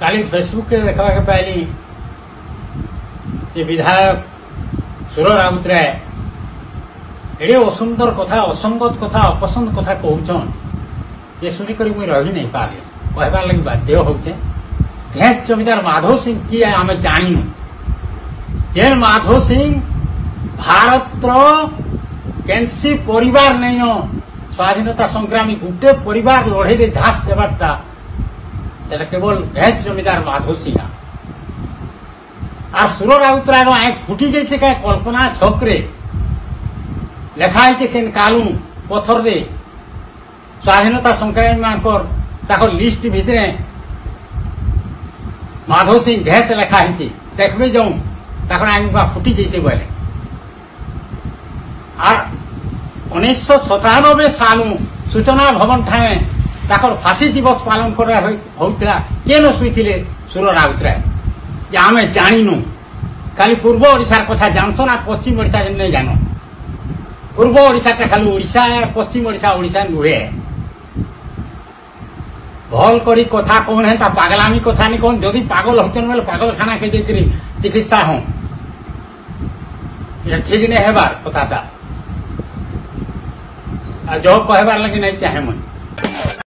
काली Facebook के देखा के पाइली ये विधायक सुर राउतराय एडे असुंदर कथा असंगत कथा अपसंद कथा कहउछन ये सुनिकर मुई रही नहीं पारे कहबार लगी बाध्य होते। घेस जमीदार माधव सिंह किए आम जाणीनु जेन माधव सिंह भारत कैंसी परिवार नहीं स्वाधीनता संग्रामी गोटे परिवार लड़े रे झांस देवारटा केवल घेस जमीदार माधव सिंह आ सुर राउतराय आंख फुटी जाइए क्या कल्पना छक्रे लेखाई केन कालू पथर रे स्वाधीनता संग्रामी मानकर लिस्ट भितर माधव सिंह घेस लेखाई देखबे जाऊं आंख फुटी जाइए बोले और 1997 साल सूचना भवन ठाए फांसी दिवस पालन होता केन शुईले सुर राउतराय जे आम जाणीनु खाली पूर्व ओडिशार कथा जानसन आ पश्चिम ओडिशा नहीं जान पूर्व ओडिशा खाली ओडिशा पश्चिम ओडिशा ओडिशा नुहे भल करी कथा कौन है पागलामी कथा नहीं कौन जदि पागल होचन बेले पागल खाना के चिकित्सा हो ठीक नहीं हेबार कथा जो कहबार लगे नहीं चाहे मुझे